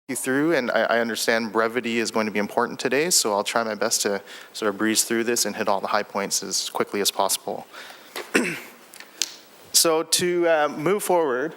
you through, and I understand brevity is going to be important today, so I'll try my best to sort of breeze through this and hit all the high points as quickly as possible. So to move forward,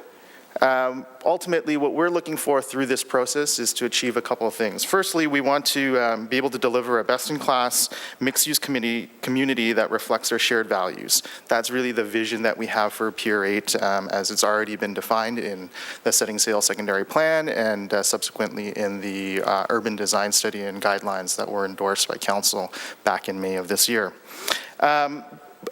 ultimately what we're looking for through this process is to achieve a couple of things. Firstly, we want to be able to deliver a best-in-class mixed-use community that reflects our shared values. That's really the vision that we have for Pier 8 as it's already been defined in the Setting Sail Secondary Plan and subsequently in the Urban Design Study and Guidelines that were endorsed by Council back in May of this year.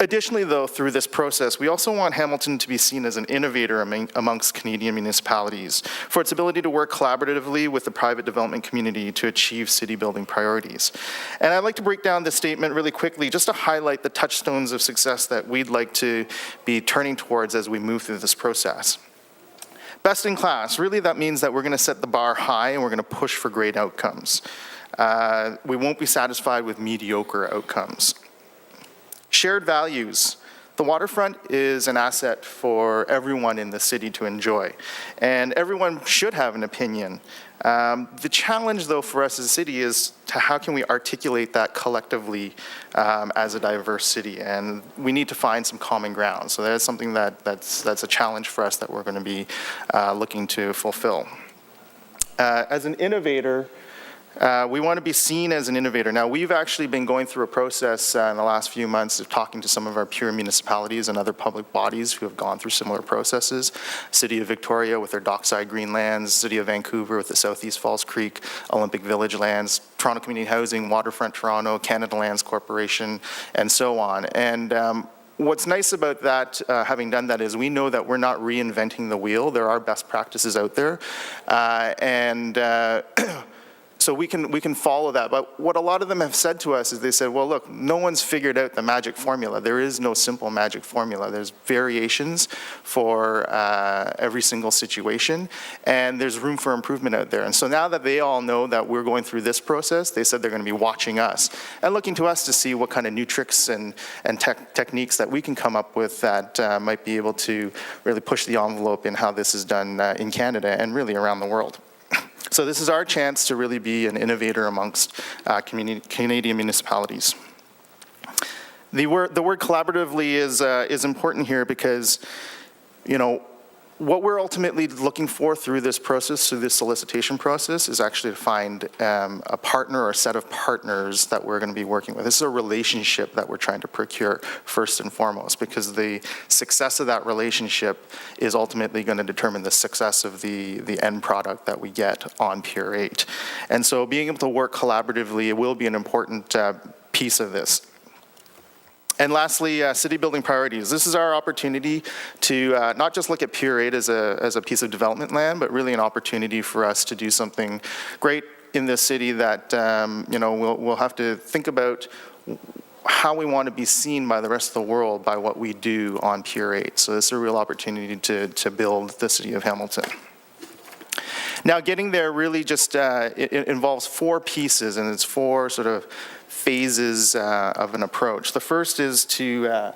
Additionally, though, through this process, we also want Hamilton to be seen as an innovator amongst Canadian municipalities for its ability to work collaboratively with the private development community to achieve city building priorities. And I'd like to break down this statement really quickly just to highlight the touchstones of success that we'd like to be turning towards as we move through this process. Best in class, really that means that we're going to set the bar high and we're going to push for great outcomes. We won't be satisfied with mediocre outcomes. Shared values. The waterfront is an asset for everyone in the city to enjoy, and everyone should have an opinion. The challenge, though, for us as a city is to how can we articulate that collectively as a diverse city, and we need to find some common ground. So that is something that's a challenge for us that we're going to be looking to fulfill. As an innovator, we want to be seen as an innovator. Now, we've actually been going through a process in the last few months of talking to some of our peer municipalities and other public bodies who have gone through similar processes. City of Victoria with their Dockside Green Lands, City of Vancouver with the Southeast Falls Creek, Olympic Village Lands, Toronto Community Housing, Waterfront Toronto, Canada Lands Corporation, and so on. And what's nice about that, having done that, is we know that we're not reinventing the wheel. There are best practices out there. So we can follow that. But what a lot of them have said to us is they said, well, look, no one's figured out the magic formula. There is no simple magic formula. There's variations for every single situation, and there's room for improvement out there. And so now that they all know that we're going through this process, they said they're going to be watching us and looking to us to see what kind of new tricks and techniques that we can come up with that might be able to really push the envelope in how this is done in Canada and really around the world. So this is our chance to really be an innovator amongst Canadian municipalities. The word collaboratively is important here because, you know, what we're ultimately looking for through this process, through this solicitation process, is actually to find a partner or a set of partners that we're going to be working with. This is a relationship that we're trying to procure first and foremost, because the success of that relationship is ultimately going to determine the success of the end product that we get on Pier 8. And so being able to work collaboratively, it will be an important piece of this. And lastly, city building priorities. This is our opportunity to not just look at Pier 8 as a piece of development land, but really an opportunity for us to do something great in this city that you know, we'll have to think about how we want to be seen by the rest of the world by what we do on Pier 8. So this is a real opportunity to build the city of Hamilton. Now, getting there really just it involves four pieces, and it's four sort of phases of an approach. The first is to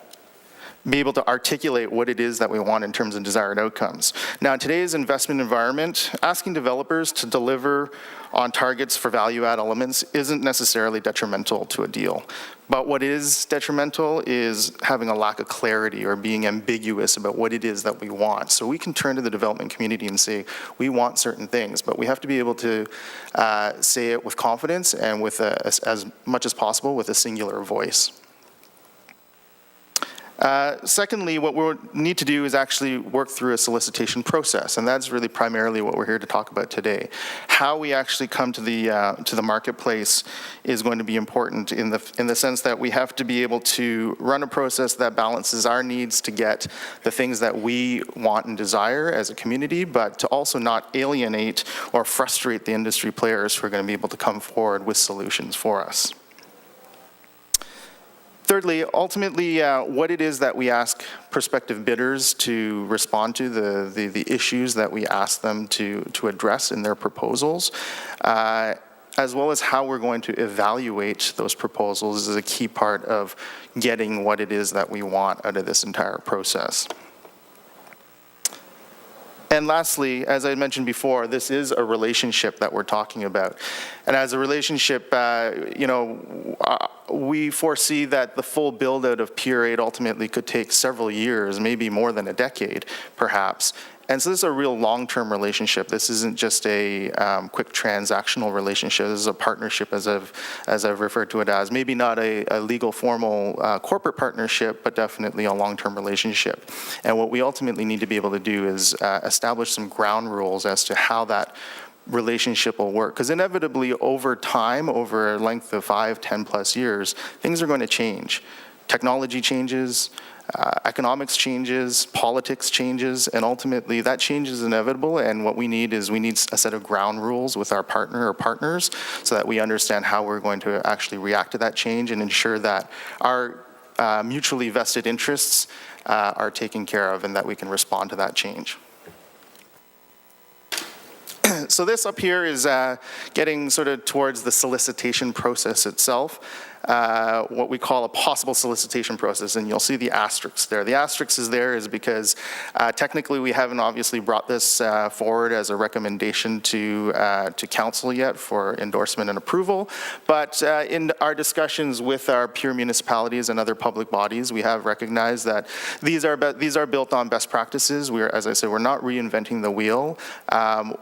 be able to articulate what it is that we want in terms of desired outcomes. Now, in today's investment environment, asking developers to deliver on targets for value-add elements isn't necessarily detrimental to a deal. But what is detrimental is having a lack of clarity or being ambiguous about what it is that we want. So we can turn to the development community and say, we want certain things, but we have to be able to say it with confidence and with as much as possible with a singular voice. Secondly, what we need to do is actually work through a solicitation process, and that's really primarily what we're here to talk about today. How we actually come to the marketplace is going to be important in the sense that we have to be able to run a process that balances our needs to get the things that we want and desire as a community, but to also not alienate or frustrate the industry players who are going to be able to come forward with solutions for us. Thirdly, ultimately, what it is that we ask prospective bidders to respond to, the issues that we ask them to address in their proposals, as well as how we're going to evaluate those proposals is a key part of getting what it is that we want out of this entire process. And lastly, as I mentioned before, this is a relationship that we're talking about. And as a relationship, we foresee that the full build-out of Pier 8 ultimately could take several years, maybe more than a decade, perhaps. And so this is a real long-term relationship. This isn't just a quick transactional relationship. This is a partnership, as I've referred to it as. Maybe not a legal, formal corporate partnership, but definitely a long-term relationship. And what we ultimately need to be able to do is establish some ground rules as to how that relationship will work. Because inevitably, over time, over a length of 5, 10 plus years, things are going to change. Technology changes, economics changes, politics changes, and ultimately that change is inevitable. And what we need is a set of ground rules with our partner or partners so that we understand how we're going to actually react to that change and ensure that our mutually vested interests are taken care of and that we can respond to that change. So this up here is getting sort of towards the solicitation process itself. What we call a possible solicitation process, and you'll see the asterisk there. The asterisk is there is because technically we haven't obviously brought this forward as a recommendation to council yet for endorsement and approval, but in our discussions with our peer municipalities and other public bodies, we have recognized that these are built on best practices. As I said, we're not reinventing the wheel.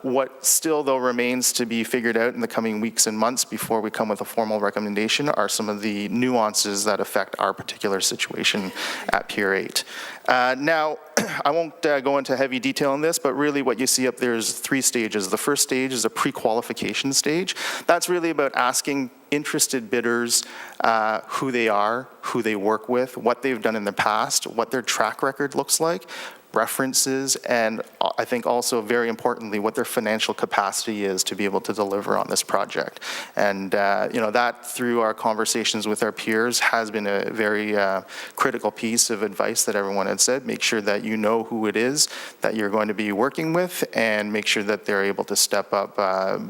What still though remains to be figured out in the coming weeks and months before we come with a formal recommendation are some of the nuances that affect our particular situation at Pier 8. Now, I won't go into heavy detail on this, but really what you see up there is 3 stages. The first stage is a pre-qualification stage. That's really about asking interested bidders who they are, who they work with, what they've done in the past, what their track record looks like, references, and I think also very importantly what their financial capacity is to be able to deliver on this project. And that through our conversations with our peers has been a very critical piece of advice that everyone had said. Make sure that you know who it is that you're going to be working with and make sure that they're able to step up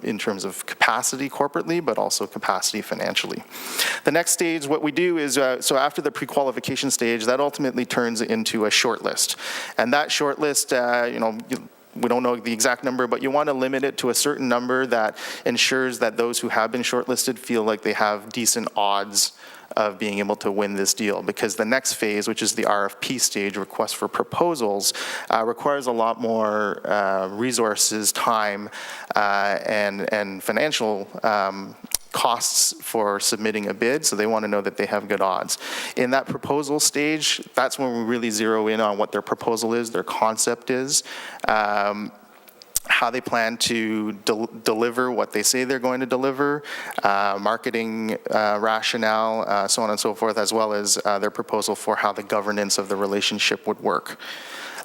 in terms of capacity corporately, but also capacity financially. The next stage, what we do is, so after the pre-qualification stage, that ultimately turns into a short list. And that short list, we don't know the exact number, but you want to limit it to a certain number that ensures that those who have been shortlisted feel like they have decent odds of being able to win this deal, because the next phase, which is the RFP stage, request for proposals, requires a lot more resources, time, and financial costs for submitting a bid, so they want to know that they have good odds. In that proposal stage, that's when we really zero in on what their proposal is, their concept is, how they plan to deliver what they say they're going to deliver, marketing rationale, so on and so forth, as well as their proposal for how the governance of the relationship would work.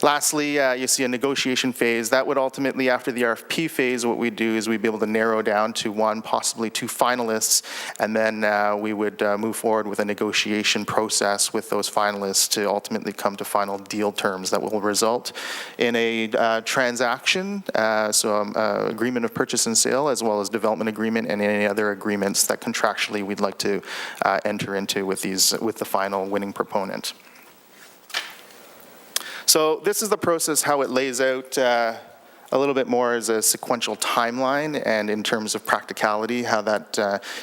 Lastly, you see a negotiation phase. That would ultimately, after the RFP phase, what we'd do is we'd be able to narrow down to 1, possibly 2 finalists, and then we would move forward with a negotiation process with those finalists to ultimately come to final deal terms that will result in a transaction, agreement of purchase and sale, as well as development agreement and any other agreements that contractually we'd like to enter into with the final winning proponent. So this is the process, how it lays out a little bit more as a sequential timeline, and in terms of practicality, how that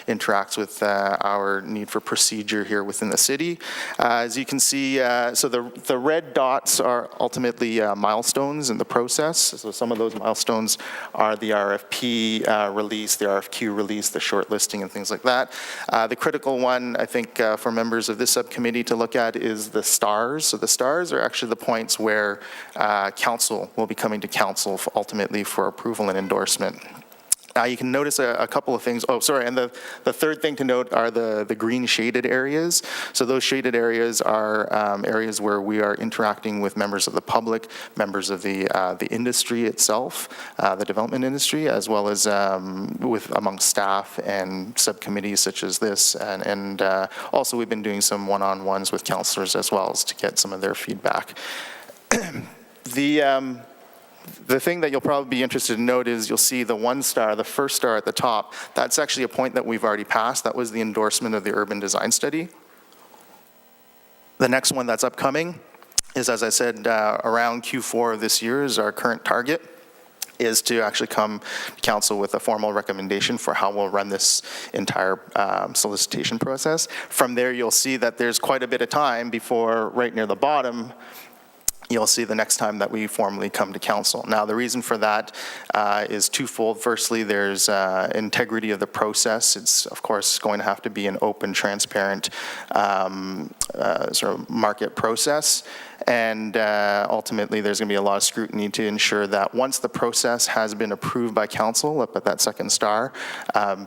interacts with our need for procedure here within the city. As you can see, so the red dots are ultimately milestones in the process. So some of those milestones are the RFP release, the RFQ release, the shortlisting, and things like that. The critical one, I think, for members of this subcommittee to look at is the stars. So the stars are actually the points where council will be coming to council ultimately for approval and endorsement. You can notice a couple of things. Oh, sorry, and the third thing to note are the green shaded areas. So those shaded areas are areas where we are interacting with members of the public, members of the industry itself, the development industry, as well as among staff and subcommittees such as this. And also we've been doing some one-on-ones with councillors as well as to get some of their feedback. The thing that you'll probably be interested to note is you'll see the 1 star, the first star at the top. That's actually a point that we've already passed. That was the endorsement of the urban design study. The next one that's upcoming is, as I said, around Q4 of this year is our current target, is to actually come to council with a formal recommendation for how we'll run this entire solicitation process. From there, you'll see that there's quite a bit of time before, right near the bottom, you'll see the next time that we formally come to council. Now, the reason for that is twofold. Firstly, there's integrity of the process. It's, of course, going to have to be an open, transparent sort of market process. And ultimately, there's going to be a lot of scrutiny to ensure that once the process has been approved by council, up at that second star,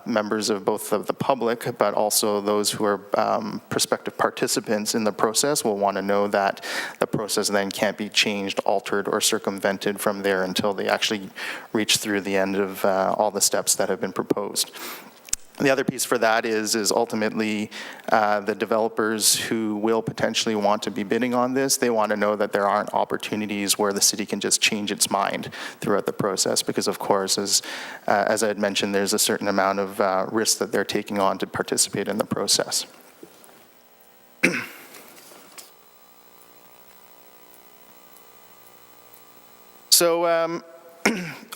members of both of the public, but also those who are prospective participants in the process will want to know that the process then can't be changed, altered, or circumvented from there until they actually reach through the end of all the steps that have been proposed. The other piece for that is ultimately the developers who will potentially want to be bidding on this, they want to know that there aren't opportunities where the city can just change its mind throughout the process, because of course, as I had mentioned, there's a certain amount of risk that they're taking on to participate in the process. So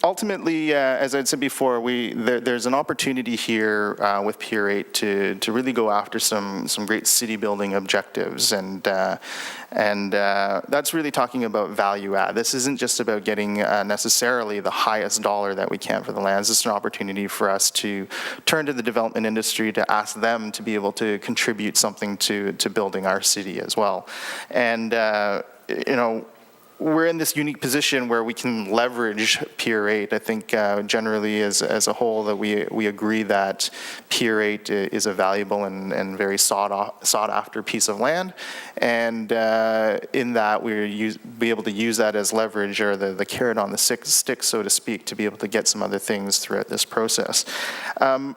ultimately, as I'd said before, there's an opportunity here with Pier 8 to really go after some great city building objectives, and that's really talking about value add. This isn't just about getting necessarily the highest dollar that we can for the lands. This is an opportunity for us to turn to the development industry to ask them to be able to contribute something to building our city as well. And you know, we're in this unique position where we can leverage Pier 8. I think generally as a whole that we agree that Pier 8 is a valuable and very sought after piece of land. And in that be able to use that as leverage, or the carrot on the stick, so to speak, to be able to get some other things throughout this process. You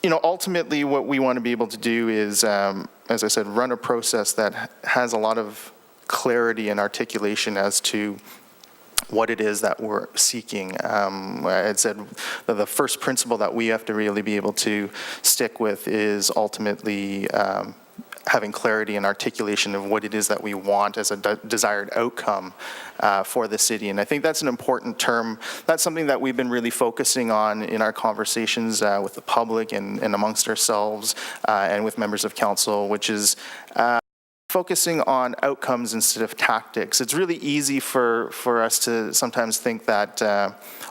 know, ultimately what we want to be able to do is, as I said, run a process that has a lot of clarity and articulation as to what it is that we're seeking. I had said that the first principle that we have to really be able to stick with is ultimately having clarity and articulation of what it is that we want as a desired outcome for the city. And I think that's an important term. That's something that we've been really focusing on in our conversations with the public and amongst ourselves and with members of council, which is focusing on outcomes instead of tactics. It's really easy for us to sometimes think that,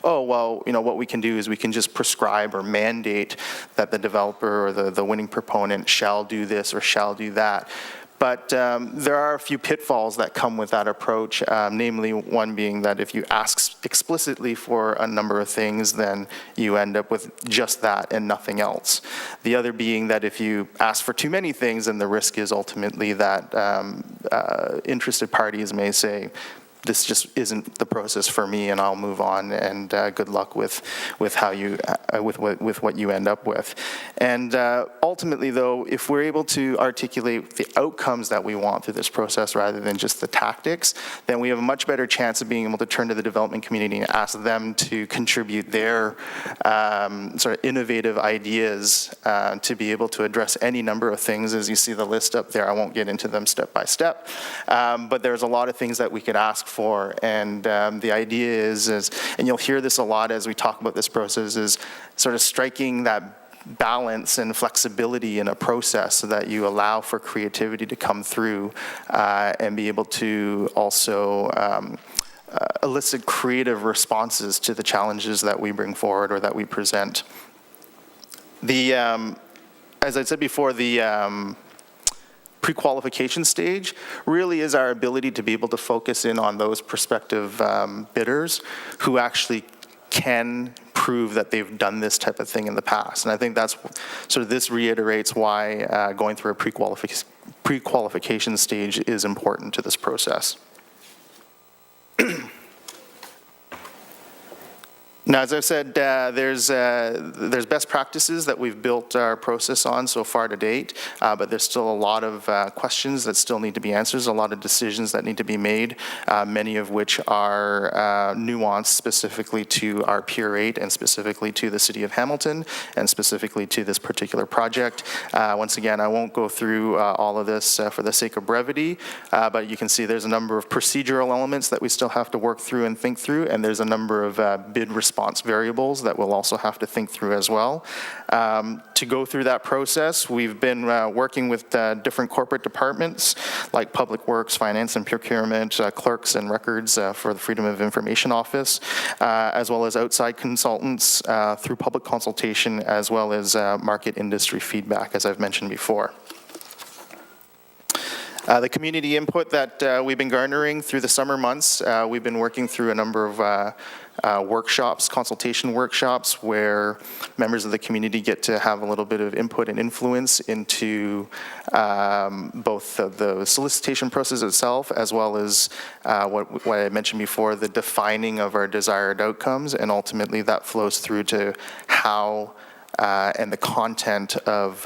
oh, well, you know, what we can do is we can just prescribe or mandate that the developer or the winning proponent shall do this or shall do that. But there are a few pitfalls that come with that approach, namely one being that if you ask explicitly for a number of things, then you end up with just that and nothing else. The other being that if you ask for too many things, then the risk is ultimately that interested parties may say, this just isn't the process for me, and I'll move on. And good luck with how you with what you end up with. And ultimately, though, if we're able to articulate the outcomes that we want through this process rather than just the tactics, then we have a much better chance of being able to turn to the development community and ask them to contribute their sort of innovative ideas to be able to address any number of things. As you see the list up there, I won't get into them step by step, but there's a lot of things that we could ask for. And the idea is, and you'll hear this a lot as we talk about this process, is sort of striking that balance and flexibility in a process so that you allow for creativity to come through and be able to also elicit creative responses to the challenges that we bring forward or that we present. As I said before, the pre-qualification stage really is our ability to be able to focus in on those prospective bidders who actually can prove that they've done this type of thing in the past. And I think that's sort of, this reiterates why going through a pre-qualification stage is important to this process. Now, as I've said, there's best practices that we've built our process on so far to date, but there's still a lot of questions that still need to be answered, a lot of decisions that need to be made, many of which are nuanced specifically to our Pier 8 and specifically to the City of Hamilton and specifically to this particular project. Once again, I won't go through all of this for the sake of brevity, but you can see there's a number of procedural elements that we still have to work through and think through, and there's a number of bid response variables that we'll also have to think through as well. To go through that process, we've been working with different corporate departments like Public Works, Finance and Procurement, Clerks and Records for the Freedom of Information Office, as well as outside consultants through public consultation, as well as market industry feedback, as I've mentioned before. The community input that we've been garnering through the summer months, we've been working through a number of workshops, consultation workshops, where members of the community get to have a little bit of input and influence into both the solicitation process itself, as well as what I mentioned before, the defining of our desired outcomes, and ultimately that flows through to how and the content of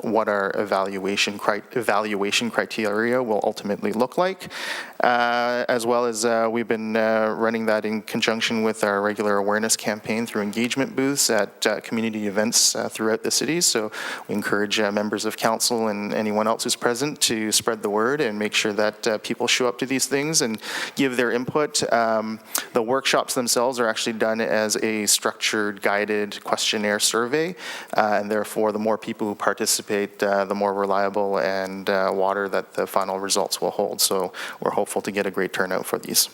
what our evaluation criteria will ultimately look like, as well as we've been running that in conjunction with our regular awareness campaign through engagement booths at community events throughout the city. So we encourage members of council and anyone else who's present to spread the word and make sure that people show up to these things and give their input. The workshops themselves are actually done as a structured, guided questionnaire survey. And therefore, the more people who participate, the more reliable and water that the final results will hold. So we're hopeful to get a great turnout for these.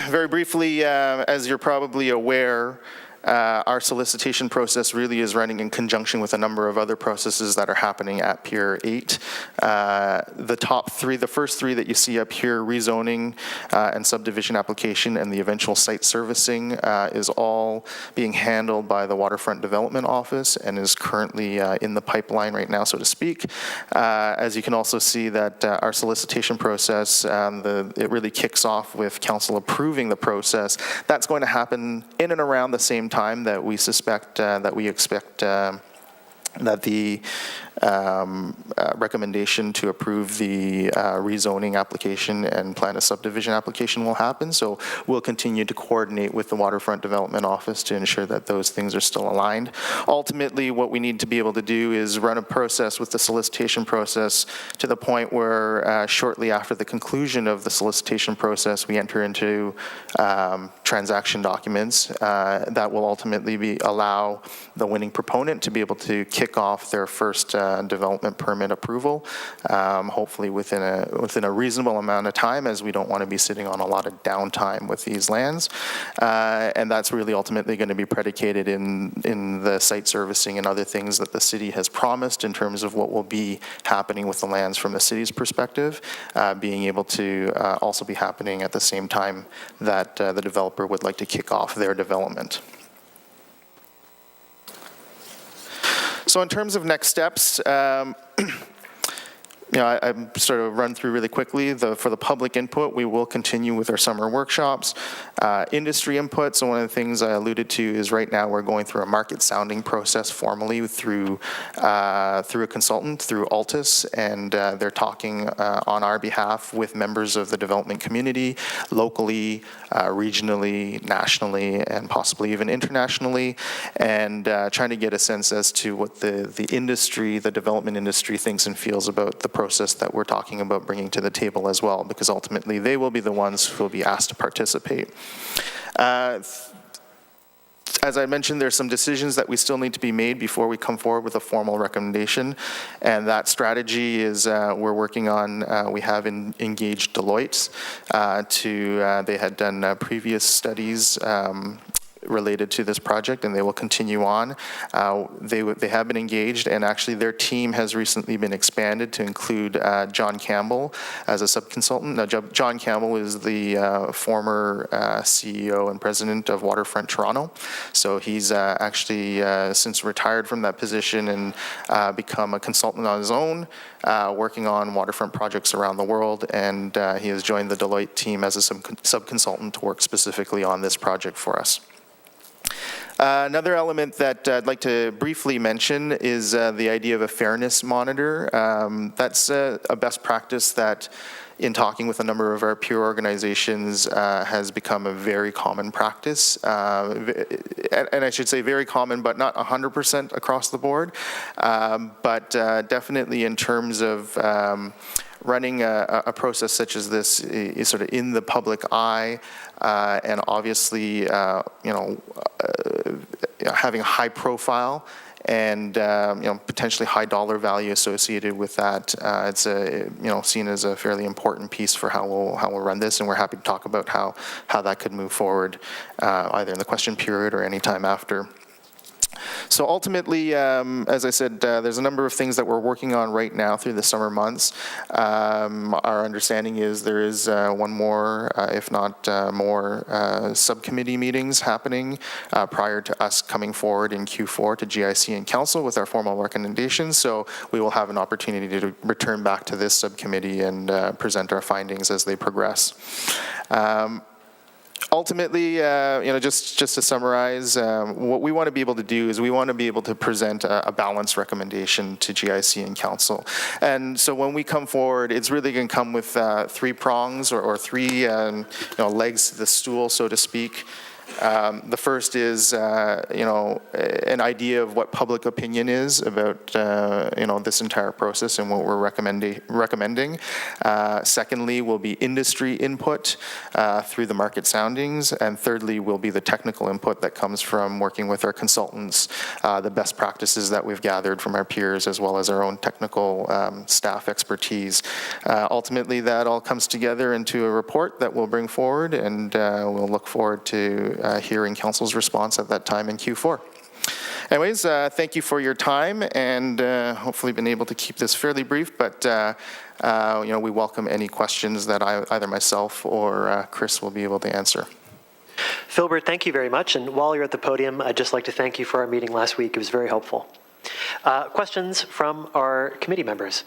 Very briefly, as you're probably aware, our solicitation process really is running in conjunction with a number of other processes that are happening at Pier 8. The top three, the first three that you see up here, rezoning and subdivision application and the eventual site servicing, is all being handled by the Waterfront Development Office and is currently in the pipeline right now, so to speak. As you can also see that our solicitation process, it really kicks off with council approving the process. That's going to happen in and around the same time that we expect that the recommendation to approve the rezoning application and plan a subdivision application will happen. So we'll continue to coordinate with the Waterfront Development Office to ensure that those things are still aligned. Ultimately, what we need to be able to do is run a process with the solicitation process to the point where shortly after the conclusion of the solicitation process, we enter into transaction documents that will ultimately allow the winning proponent to be able to kick off their first development permit approval, hopefully within a reasonable amount of time, as we don't want to be sitting on a lot of downtime with these lands. And that's really ultimately going to be predicated in the site servicing and other things that the city has promised in terms of what will be happening with the lands from the city's perspective, being able to also be happening at the same time that the developer would like to kick off their development. So in terms of next steps, I sort of run through really quickly. For the public input, we will continue with our summer workshops. Industry input, so one of the things I alluded to is right now we're going through a market sounding process formally through a consultant, through Altus, and they're talking on our behalf with members of the development community, locally, regionally, nationally, and possibly even internationally, and trying to get a sense as to what the industry, the development industry thinks and feels about the process that we're talking about bringing to the table as well, because ultimately they will be the ones who will be asked to participate. As I mentioned, there's some decisions that we still need to be made before we come forward with a formal recommendation, and that strategy is we're working on, we have engaged Deloitte they had done previous studies related to this project, and they will continue on. They have been engaged, and actually their team has recently been expanded to include John Campbell as a sub-consultant. Now, John Campbell is the former CEO and president of Waterfront Toronto. So he's actually since retired from that position and become a consultant on his own, working on waterfront projects around the world, and he has joined the Deloitte team as a sub-consultant to work specifically on this project for us. Another element that I'd like to briefly mention is the idea of a fairness monitor. That's a best practice that, in talking with a number of our peer organizations, has become a very common practice. And I should say very common, but not 100% across the board. But definitely in terms of running a process such as this is sort of in the public eye, and obviously, having a high profile and potentially high dollar value associated with that. It's seen as a fairly important piece for how we'll run this, and we're happy to talk about how that could move forward, either in the question period or any time after. So ultimately, as I said, there's a number of things that we're working on right now through the summer months. Our understanding is there is one more, if not more, subcommittee meetings happening prior to us coming forward in Q4 to GIC and Council with our formal recommendations. So we will have an opportunity to return back to this subcommittee and present our findings as they progress. Ultimately, just to summarize, what we want to be able to do is we want to be able to present a balanced recommendation to GIC and Council. And so when we come forward, it's really going to come with three prongs or three legs to the stool, so to speak. The first is, an idea of what public opinion is about, this entire process and what we're recommending. Secondly, will be industry input through the market soundings. And thirdly, will be the technical input that comes from working with our consultants, the best practices that we've gathered from our peers, as well as our own technical staff expertise. Ultimately, that all comes together into a report that we'll bring forward, and we'll look forward to hearing Council's response at that time in Q4. Anyways, thank you for your time, and hopefully been able to keep this fairly brief, but we welcome any questions that either myself or Chris will be able to answer. Philbert, thank you very much, and while you're at the podium, I'd just like to thank you for our meeting last week. It was very helpful. Questions from our committee members?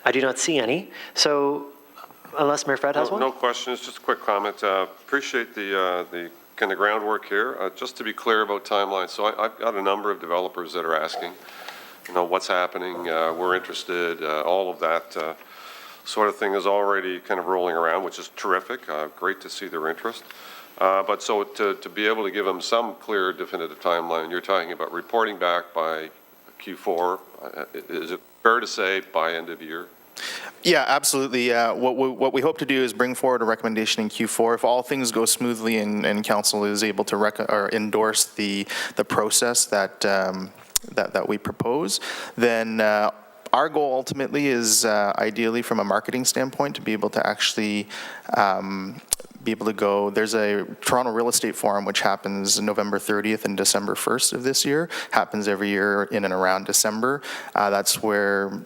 I do not see any, so unless Mayor Fred has one? No questions, just a quick comment. Appreciate the kind of groundwork here. Just to be clear about timelines, so I've got a number of developers that are asking, what's happening, we're interested, all of that sort of thing is already kind of rolling around, which is terrific. Great to see their interest. But so to be able to give them some clear, definitive timeline, you're talking about reporting back by Q4. Is it fair to say by end of year? Yeah, absolutely. What we hope to do is bring forward a recommendation in Q4. If all things go smoothly and Council is able to endorse the process that we propose, then our goal ultimately is ideally from a marketing standpoint to be able to actually be able to go. There's a Toronto Real Estate Forum which happens November 30th and December 1st of this year. Happens every year in and around December. That's where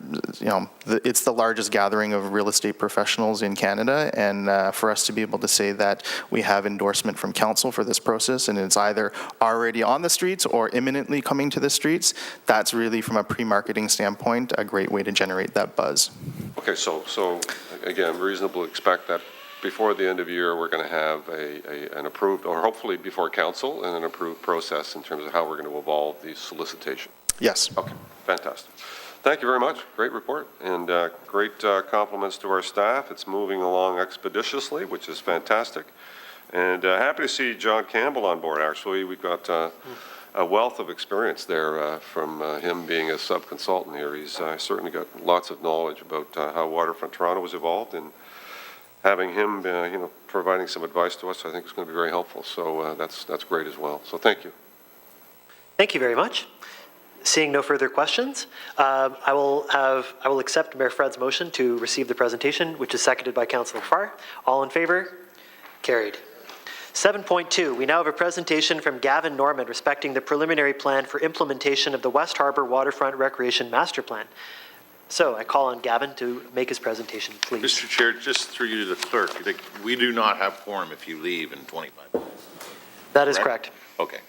it's the largest gathering of real estate professionals in Canada, and for us to be able to say that we have endorsement from Council for this process, and it's either already on the streets or imminently coming to the streets, that's really from a pre-marketing standpoint a great way to generate that buzz. Okay, so again, reasonable to expect that before the end of the year, we're going to have an approved, or hopefully before Council, and an approved process in terms of how we're going to evolve the solicitation. Yes. Okay, fantastic. Thank you very much. Great report, and great compliments to our staff. It's moving along expeditiously, which is fantastic. And happy to see John Campbell on board, actually. We've got a wealth of experience there from him being a sub-consultant here. He's certainly got lots of knowledge about how Waterfront Toronto was evolved, and having him, providing some advice to us, I think is going to be very helpful. So that's great as well. So thank you. Thank you very much. Seeing no further questions, I will accept Mayor Fred's motion to receive the presentation, which is seconded by Councillor Farr. All in favor? Carried. 7.2, we now have a presentation from Gavin Norman respecting the preliminary plan for implementation of the West Harbour Waterfront Recreation Master Plan. So I call on Gavin to make his presentation, please. Mr. Chair, just through you to the clerk, we do not have quorum if you leave in 25 minutes. That is correct. Okay.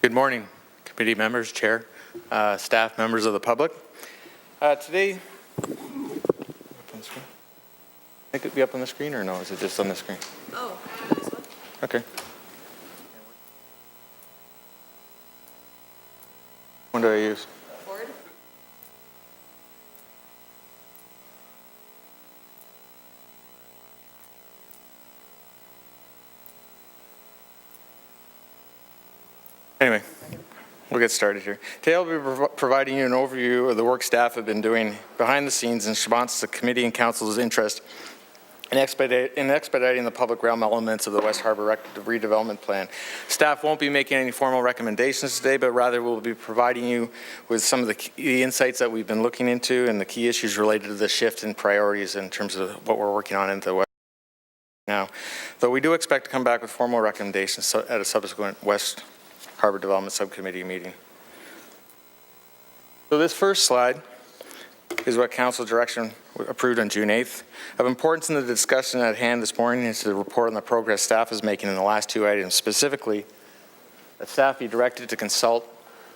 Good morning, committee members, chair, staff, members of the public. Today, it could be up on the screen or no? Is it just on the screen? Oh, this one? Okay. What do I use? Forward? Anyway, we'll get started here. Today I'll be providing you an overview of the work staff have been doing behind the scenes in response to committee and council's interest in expediting the public realm elements of the West Harbour redevelopment plan. Staff won't be making any formal recommendations today, but rather we'll be providing you with some of the key insights that we've been looking into and the key issues related to the shift in priorities in terms of what we're working on into the West now. Though we do expect to come back with formal recommendations at a subsequent West Harbour Development Subcommittee meeting. So this first slide is what council direction approved on June 8th. Of importance in the discussion at hand this morning is the report on the progress staff is making in the last two items. Specifically, that staff be directed to consult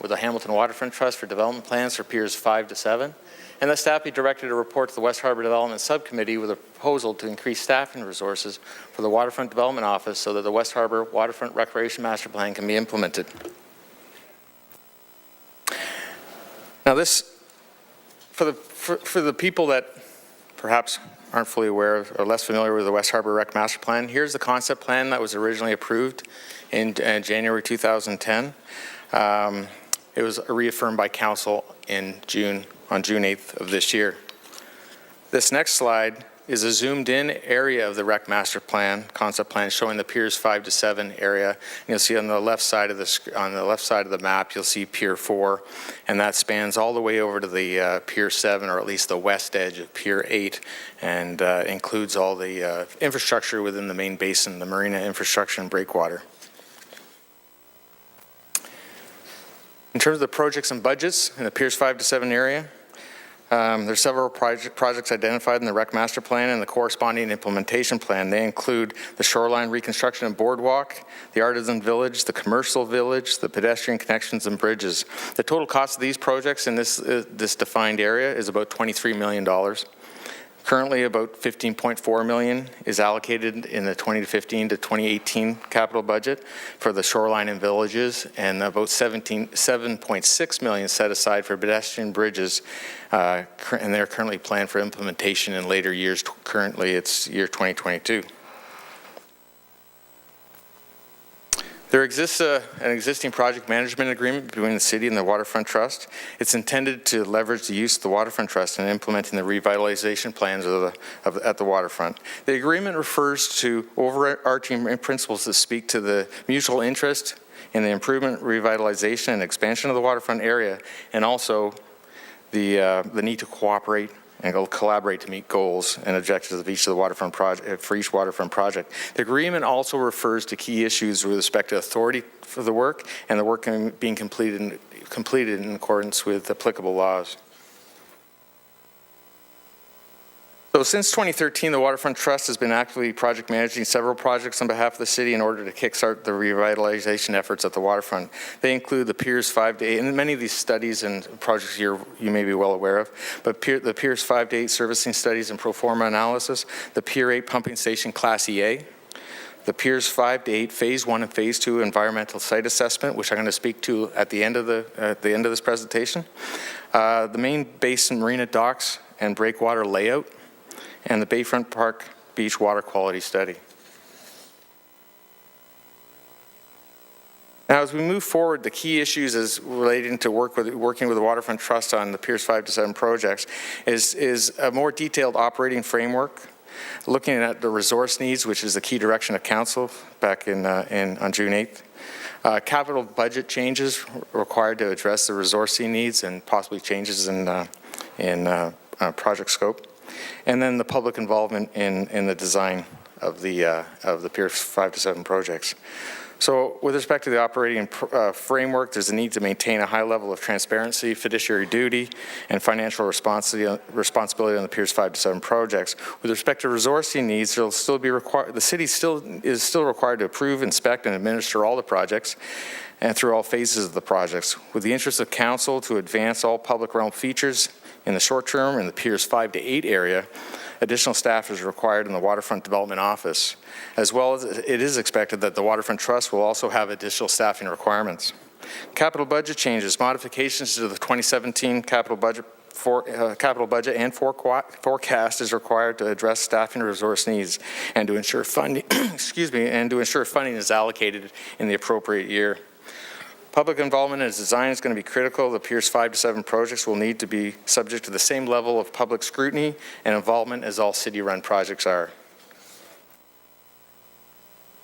with the Hamilton Waterfront Trust for development plans for Piers 5 to 7, and that staff be directed to report to the West Harbour Development Subcommittee with a proposal to increase staffing resources for the Waterfront Development Office so that the West Harbour Waterfront Recreation Master Plan can be implemented. Now this, for the people that perhaps aren't fully aware of or less familiar with the West Harbour Rec Master Plan, here's the concept plan that was originally approved in January 2010. It was reaffirmed by council on June 8th of this year. This next slide is a zoomed in area of the Rec Master Plan, concept plan, showing the Piers 5 to 7 area. And you'll see on the left side of the map, you'll see Pier 4, and that spans all the way over to the Pier 7, or at least the west edge of Pier 8, and includes all the infrastructure within the main basin, the marina infrastructure and breakwater. In terms of the projects and budgets in the Piers 5 to 7 area, there's several projects identified in the Rec Master Plan and the corresponding implementation plan. They include the shoreline reconstruction and boardwalk, the artisan village, the commercial village, the pedestrian connections and bridges. The total cost of these projects in this defined area is about $23 million. Currently, about $15.4 million is allocated in the 2015 to 2018 capital budget for the shoreline and villages, and about $7.6 million set aside for pedestrian bridges, and they're currently planned for implementation in later years. Currently, it's year 2022. There exists an existing project management agreement between the city and the Waterfront Trust. It's intended to leverage the use of the Waterfront Trust in implementing the revitalization plans at the waterfront. The agreement refers to overarching principles that speak to the mutual interest in the improvement, revitalization, and expansion of the waterfront area, and also the need to cooperate and collaborate to meet goals and objectives of each of the waterfront project for each waterfront project. The agreement also refers to key issues with respect to authority for the work and the work being completed in accordance with applicable laws. So since 2013, the Waterfront Trust has been actively project managing several projects on behalf of the city in order to kickstart the revitalization efforts at the waterfront. They include the Piers 5 to 8, and many of these studies and projects here you may be well aware of, but the Piers 5 to 8 servicing studies and pro forma analysis, the Pier 8 pumping station Class EA, the Piers 5 to 8 Phase 1 and Phase 2 environmental site assessment, which I'm going to speak to at the end of this presentation, the main basin marina docks and breakwater layout, and the Bayfront Park Beach water quality study. Now, as we move forward, the key issues as relating to working with the Waterfront Trust on the Piers 5 to 7 projects is a more detailed operating framework, looking at the resource needs, which is the key direction of council back on June 8th. Capital budget changes required to address the resourcing needs and possibly changes in project scope. and then the public involvement in the design of the Pier 5 to 7 projects. So with respect to the operating framework, there's a need to maintain a high level of transparency, fiduciary duty, and financial responsibility on the Piers 5 to 7 projects. With respect to resourcing needs, there'll still be the city is still required to approve, inspect, and administer all the projects and through all phases of the projects. With the interest of council to advance all public realm features in the short term in the Piers 5 to 8 area, additional staff is required in the Waterfront Development Office, as well as it is expected that the Waterfront Trust will also have additional staffing requirements. Capital budget changes, modifications to the 2017 capital budget and forecast is required to address staffing and resource needs and to ensure funding, and to ensure funding is allocated in the appropriate year. Public involvement in design is going to be critical. The Piers 5 to 7 projects will need to be subject to the same level of public scrutiny and involvement as all city-run projects are.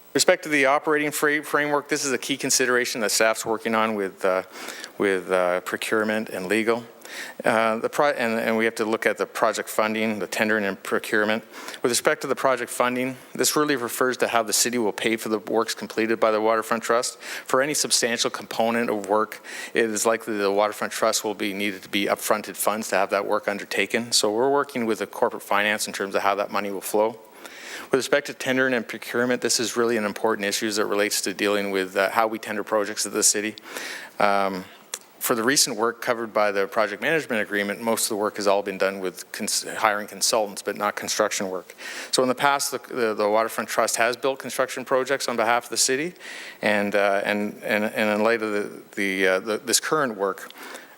With respect to the operating framework, this is a key consideration that staff's working on with procurement and legal. And we have to look at the project funding, the tendering and procurement. With respect to the project funding, this really refers to how the city will pay for the works completed by the Waterfront Trust. For any substantial component of work, it is likely the Waterfront Trust will be needed to be upfronted funds to have that work undertaken. So we're working with the corporate finance in terms of how that money will flow. With respect to tendering and procurement, this is really an important issue as it relates to dealing with how we tender projects at the city. For the recent work covered by the project management agreement, most of the work has all been done with hiring consultants, but not construction work. So in the past, the Waterfront Trust has built construction projects on behalf of the city, and in light of this current work,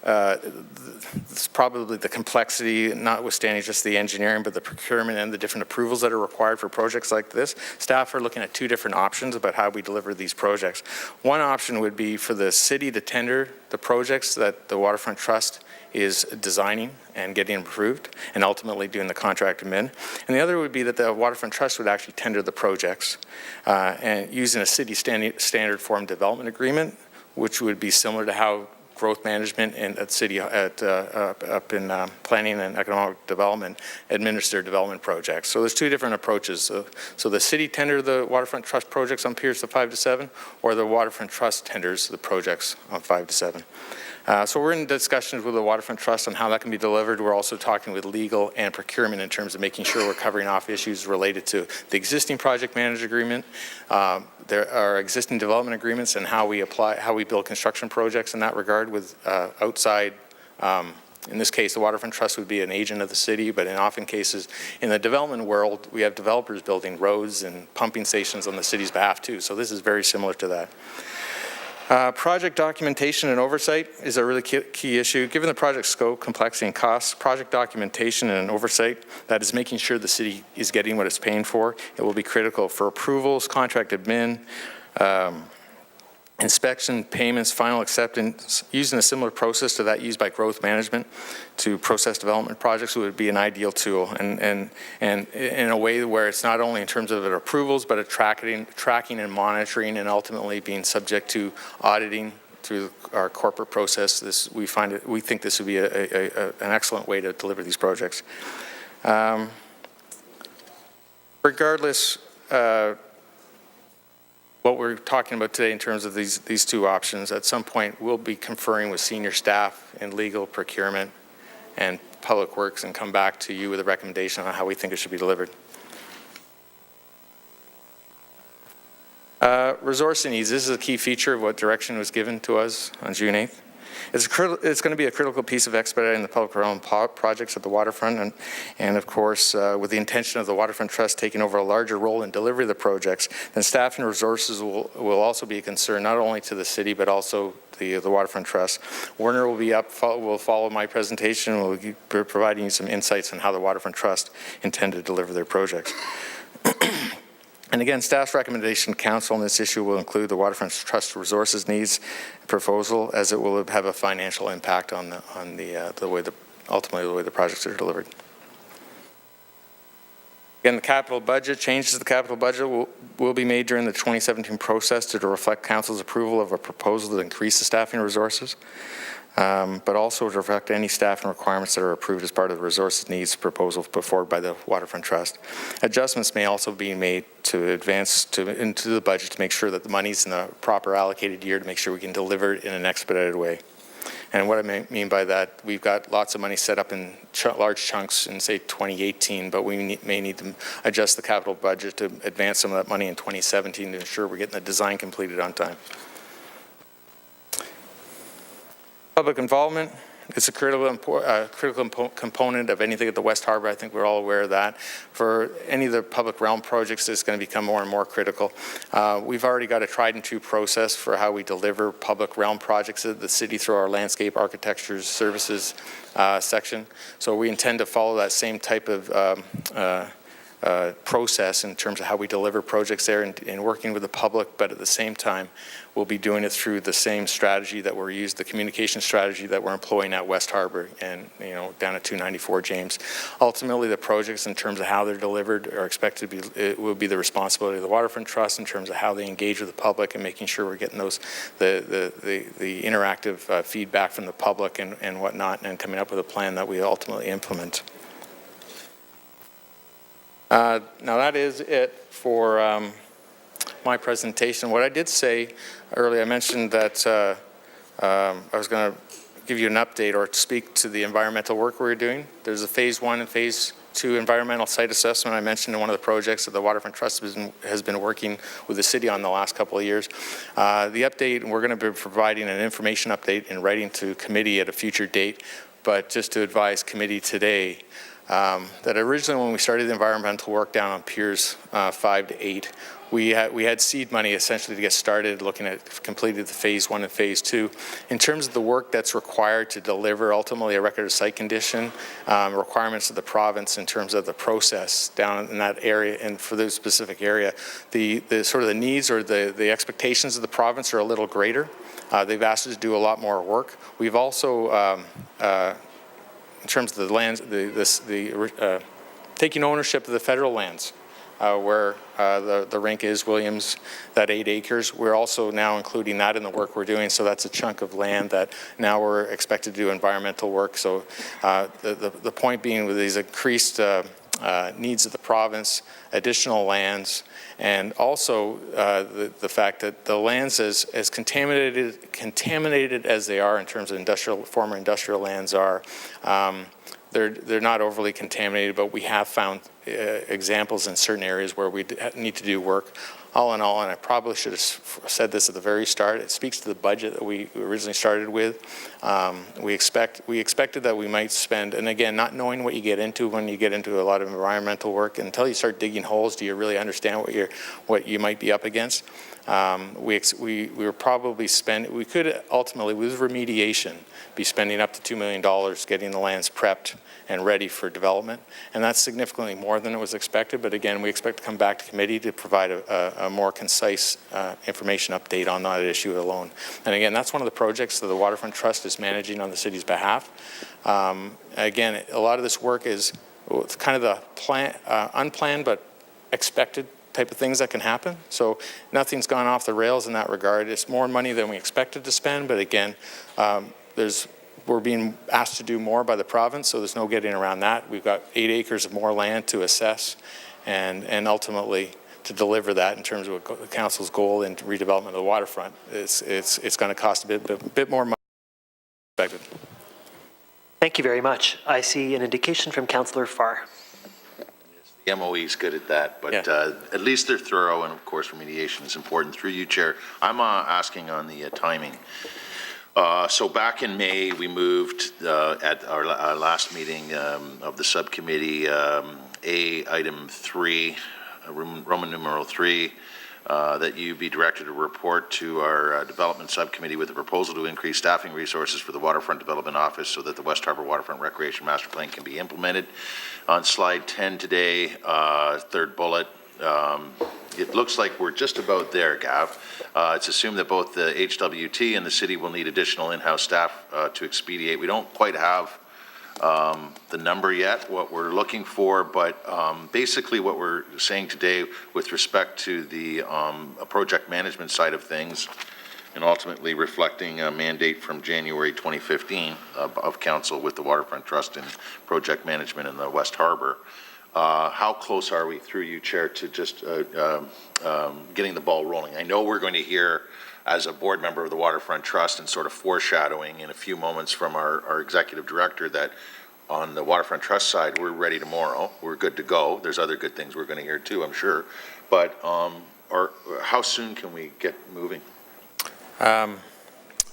it's probably the complexity, notwithstanding just the engineering, but the procurement and the different approvals that are required for projects like this. Staff are looking at two different options about how we deliver these projects. One option would be for the city to tender the projects that the Waterfront Trust is designing and getting approved and ultimately doing the contract admin. And the other would be that the Waterfront Trust would actually tender the projects and using a city standard form development agreement, which would be similar to how growth management and at city up in planning and economic development administer development projects. So there's two different approaches. So the city tender the Waterfront Trust projects on Piers 5 to 7, or the Waterfront Trust tenders the projects on 5 to 7. So we're in discussions with the Waterfront Trust on how that can be delivered. We're also talking with legal and procurement in terms of making sure we're covering off issues related to the existing project manager agreement, there are existing development agreements, and how we build construction projects in that regard with outside. In this case, the Waterfront Trust would be an agent of the city, but in often cases in the development world, we have developers building roads and pumping stations on the city's behalf too. So this is very similar to that. Project documentation and oversight is a really key issue. Given the project scope, complexity, and costs, project documentation and oversight, that is making sure the city is getting what it's paying for, it will be critical for approvals, contract admin, inspection, payments, final acceptance. Using a similar process to that used by growth management to process development projects would be an ideal tool, and in a way where it's not only in terms of approvals, but tracking and monitoring, and ultimately being subject to auditing through our corporate process. We think this would be an excellent way to deliver these projects. Regardless, what we're talking about today in terms of these two options, at some point we'll be conferring with senior staff in legal, procurement, and public works, and come back to you with a recommendation on how we think it should be delivered. Resourcing needs. This is a key feature of what direction was given to us on June 8th. It's going to be a critical piece of expediting the public realm projects at the waterfront, and of course, with the intention of the Waterfront Trust taking over a larger role in delivery of the projects, then staff and resources will also be a concern, not only to the city, but also the Waterfront Trust. Werner will follow my presentation. We'll be providing you some insights on how the Waterfront Trust intend to deliver their projects. And again, staff's recommendation to council on this issue will include the Waterfront Trust resources needs proposal, as it will have a financial impact on ultimately the way the projects are delivered. Again, the capital budget, changes to the capital budget will be made during the 2017 process to reflect council's approval of a proposal to increase the staffing resources. but also to reflect any staff and requirements that are approved as part of the resources needs proposal put forward by the Waterfront Trust. Adjustments may also be made to advance into the budget to make sure that the money's in the proper allocated year to make sure we can deliver it in an expedited way. And what I mean by that, we've got lots of money set up in large chunks in, say, 2018, but we may need to adjust the capital budget to advance some of that money in 2017 to ensure we're getting the design completed on time. Public involvement is a critical component of anything at the West Harbour. I think we're all aware of that. For any of the public realm projects, it's going to become more and more critical. We've already got a tried and true process for how we deliver public realm projects at the city through our landscape architecture services section. So we intend to follow that same type of process in terms of how we deliver projects there and working with the public, but at the same time, we'll be doing it through the same strategy that we're using, the communication strategy that we're employing at West Harbour and, down at 294 James. Ultimately, the projects in terms of how they're delivered are expected to be, it will be the responsibility of the Waterfront Trust in terms of how they engage with the public and making sure we're getting those, the interactive feedback from the public and whatnot, and coming up with a plan that we ultimately implement. Now that is it for my presentation. What I did say earlier, I mentioned that I was going to give you an update or speak to the environmental work we're doing. There's a phase 1 and phase 2 environmental site assessment I mentioned in one of the projects that the Waterfront Trust has been working with the city on the last couple of years. The update, we're going to be providing an information update in writing to committee at a future date, but just to advise committee today, that originally when we started the environmental work down on Piers 5 to 8, we had seed money essentially to get started looking at completed the phase 1 and phase 2. In terms of the work that's required to deliver ultimately a record of site condition, requirements of the province in terms of the process down in that area and for the specific area, the sort of the needs or the expectations of the province are a little greater. They've asked us to do a lot more work. We've also in terms of the lands, taking ownership of the federal lands where the rink is, Williams, that 8 acres. We're also now including that in the work we're doing, so that's a chunk of land that now we're expected to do environmental work. So the point being with these increased needs of the province, additional lands, and also the fact that the lands as contaminated as they are in terms of former industrial lands are, they're not overly contaminated, but we have found examples in certain areas where we need to do work. All in all, and I probably should have said this at the very start, it speaks to the budget that we originally started with. We expected that we might spend, and again, not knowing what you get into when you get into a lot of environmental work, until you start digging holes, do you really understand what you might be up against? We were probably we could ultimately, with remediation, be spending up to $2 million getting the lands prepped and ready for development, and that's significantly more than it was expected. But again, we expect to come back to committee to provide a more concise information update on that issue alone. And again, that's one of the projects that the Waterfront Trust is managing on the city's behalf. Again, a lot of this work is kind of the unplanned but expected type of things that can happen. So nothing's gone off the rails in that regard. It's more money than we expected to spend, but again, we're being asked to do more by the province, so there's no getting around that. We've got 8 acres of more land to assess and ultimately to deliver that in terms of the council's goal in redevelopment of the waterfront. It's going to cost a bit more money than expected. Thank you very much. I see an indication from Councillor Farr. The MOE is good at that, but Yeah. at least they're thorough, and of course remediation is important. Through you, Chair, I'm asking on the timing. So back in May, we moved at our last meeting of the subcommittee, item 3, Roman numeral 3, that you be directed to report to our development subcommittee with a proposal to increase staffing resources for the Waterfront Development Office so that the West Harbour Waterfront Recreation Master Plan can be implemented. On slide 10 today, third bullet, it looks like we're just about there, Gav. It's assumed that both the HWT and the city will need additional in-house staff to expedite. We don't quite have the number yet, what we're looking for, but basically what we're saying today with respect to the project management side of things, and ultimately reflecting a mandate from January 2015 of Council with the Waterfront Trust in project management in the West Harbour. How close are we, through you, Chair, to just getting the ball rolling? I know we're going to hear, as a board member of the Waterfront Trust, and sort of foreshadowing in a few moments from our executive director, that on the Waterfront Trust side, we're ready tomorrow. We're good to go. There's other good things we're going to hear too, I'm sure. But how soon can we get moving?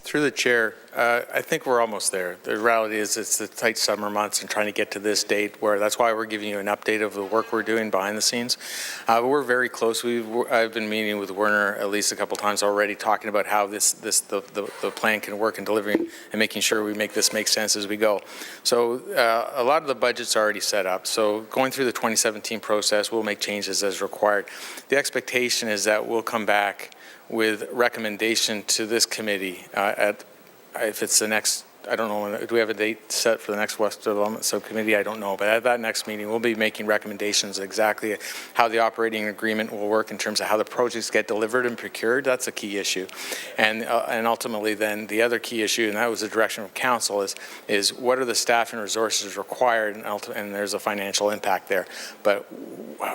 Through the chair, I think we're almost there. The reality is it's the tight summer months and trying to get to this date where that's why we're giving you an update of the work we're doing behind the scenes. But we're very close. I've been meeting with Werner at least a couple times already, talking about how the plan can work in delivering and making sure we make this make sense as we go. So a lot of the budget's already set up. So going through the 2017 process, we'll make changes as required. The expectation is that we'll come back with recommendation to this committee if it's the next, I don't know, do we have a date set for the next West Development Subcommittee? I don't know, but at that next meeting, we'll be making recommendations exactly how the operating agreement will work in terms of how the projects get delivered and procured. That's a key issue. And ultimately then the other key issue, and that was the direction from council, is what are the staff and resources required, and there's a financial impact there. But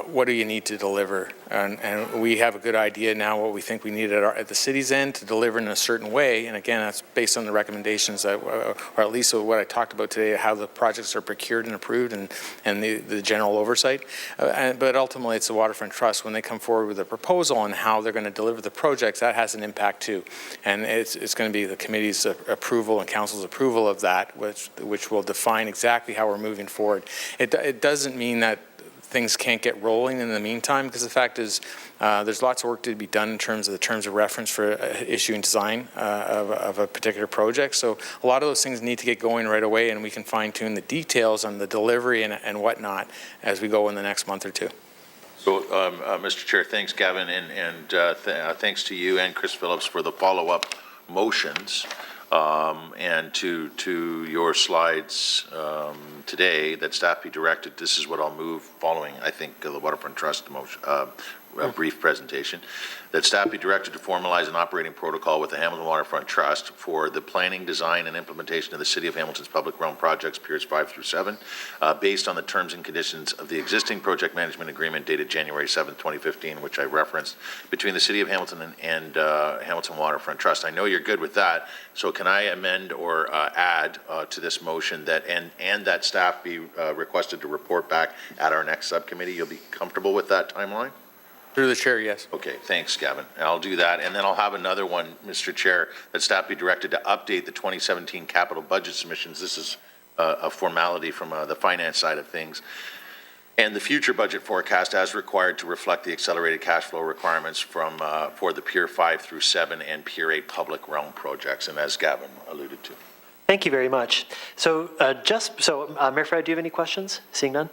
what do you need to deliver? And we have a good idea now what we think we need at the city's end to deliver in a certain way. And again, that's based on the recommendations that, or at least what I talked about today, how the projects are procured and approved and the general oversight. But ultimately, it's the Waterfront Trust. When they come forward with a proposal on how they're going to deliver the projects, that has an impact too. And it's going to be the committee's approval and council's approval of that, which will define exactly how we're moving forward. It doesn't mean that things can't get rolling in the meantime, because the fact is there's lots of work to be done in terms of the terms of reference for issuing design of a particular project. So a lot of those things need to get going right away, and we can fine tune the details on the delivery and whatnot as we go in the next month or two. So, Mr. Chair, thanks, Gavin, and thanks to you and Chris Phillips for the follow-up motions. And to your slides today, that staff be directed, this is what I'll move following, I think, the Waterfront Trust motion, a brief presentation, that staff be directed to formalize an operating protocol with the Hamilton Waterfront Trust for the planning, design, and implementation of the City of Hamilton's public realm projects, Piers 5 through 7, based on the terms and conditions of the existing project management agreement dated January 7th, 2015, which I referenced, between the City of Hamilton and Hamilton Waterfront Trust. I know you're good with that, so can I amend or add to this motion that and that staff be requested to report back at our next subcommittee? You'll be comfortable with that timeline? Through the chair, yes. Okay, thanks, Gavin. I'll do that. And then I'll have another one, Mr. Chair, that staff be directed to update the 2017 capital budget submissions. This is a formality from the finance side of things. And the future budget forecast as required to reflect the accelerated cash flow requirements for the Pier 5 through 7 and Pier 8 public realm projects, and as Gavin alluded to. Thank you very much. So Mayor Fred, do you have any questions? Seeing none.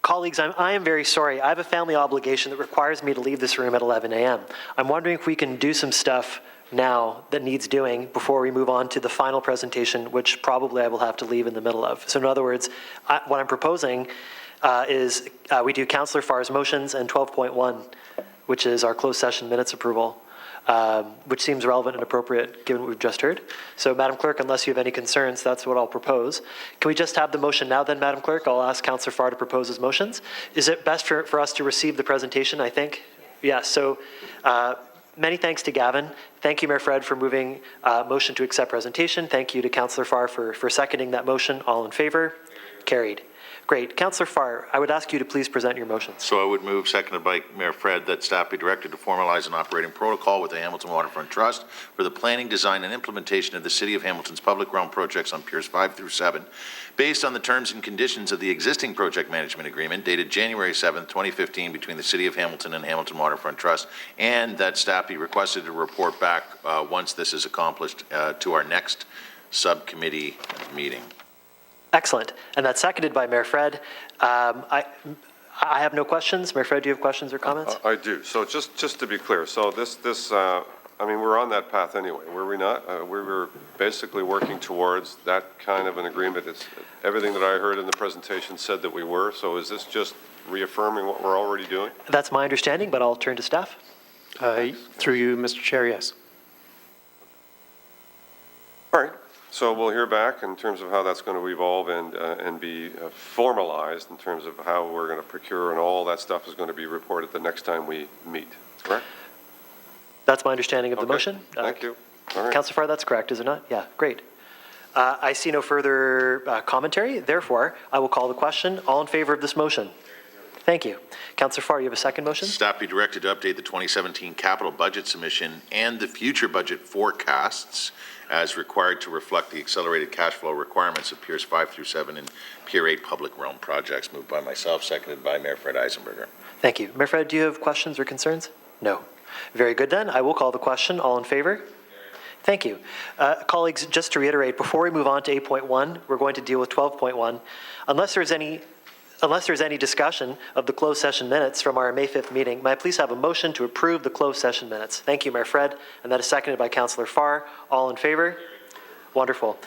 Colleagues, I am very sorry. I have a family obligation that requires me to leave this room at 11 a.m. I'm wondering if we can do some stuff now that needs doing before we move on to the final presentation, which probably I will have to leave in the middle of. So in other words, what I'm proposing is we do Councillor Farr's motions and 12.1, which is our closed session minutes approval, which seems relevant and appropriate given what we've just heard. So Madam Clerk, unless you have any concerns, that's what I'll propose. Can we just have the motion now then, Madam Clerk? I'll ask Councillor Farr to propose his motions. Is it best for us to receive the presentation, I think? Yes, so many thanks to Gavin. Thank you, Mayor Fred, for moving motion to accept presentation. Thank you to Councillor Farr for seconding that motion. All in favor? Carried. Great. Councillor Farr, I would ask you to please present your motions. So I would move, seconded by Mayor Fred, that staff be directed to formalize an operating protocol with the Hamilton Waterfront Trust for the planning, design, and implementation of the City of Hamilton's public realm projects on Piers 5 through 7, based on the terms and conditions of the existing project management agreement dated January 7th, 2015, between the City of Hamilton and Hamilton Waterfront Trust, and that staff be requested to report back once this is accomplished to our next subcommittee meeting. Excellent. And that's seconded by Mayor Fred. I have no questions. Mayor Fred, do you have questions or comments? I do. So just to be clear, so I mean, we're on that path anyway, were we not? We were basically working towards that kind of an agreement. It's everything that I heard in the presentation said that we were. So is this just reaffirming what we're already doing? That's my understanding, but I'll turn to staff. Through you, Mr. Chair, yes. All right, so we'll hear back in terms of how that's going to evolve and be formalized in terms of how we're going to procure, and all that stuff is going to be reported the next time we meet, correct? That's my understanding of the Okay, motion. Thank you. All right. Councillor Farr, that's correct, is it not? Yeah, great. I see no further commentary. Therefore, I will call the question. All in favor of this motion? Thank you. Councillor Farr, you have a second motion? Staff be directed to update the 2017 capital budget submission and the future budget forecasts as required to reflect the accelerated cash flow requirements of Piers 5 through 7 and Pier 8 public realm projects. Moved by myself, seconded by Mayor Fred Eisenberger. Thank you. Mayor Fred, do you have questions or concerns? No. Very good then. I will call the question. All in favor? Thank you. Colleagues, just to reiterate, before we move on to 8.1, we're going to deal with 12.1. Unless there's any discussion of the closed session minutes from our May 5th meeting, may I please have a motion to approve the closed session minutes? Thank you, Mayor Fred, and that is seconded by Councillor Farr. All in favor? Wonderful.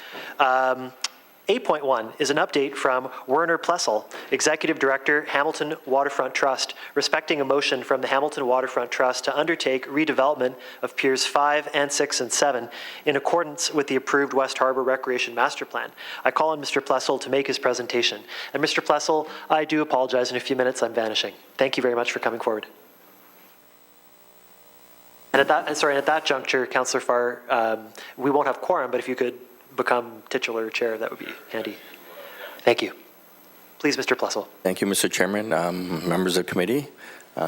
8.1 is an update from Werner Plessel, Executive Director, Hamilton Waterfront Trust, respecting a motion from the Hamilton Waterfront Trust to undertake redevelopment of Piers 5 and 6 and 7 in accordance with the approved West Harbour Recreation Master Plan. I call on Mr. Plessel to make his presentation. And Mr. Plessel, I do apologize. In a few minutes, I'm vanishing. Thank you very much for coming forward. And at that juncture, Councillor Farr, we won't have quorum, but if you could become titular chair, that would be handy. Thank you. Please, Mr. Plessel. Thank you, Mr. Chairman, members of the committee,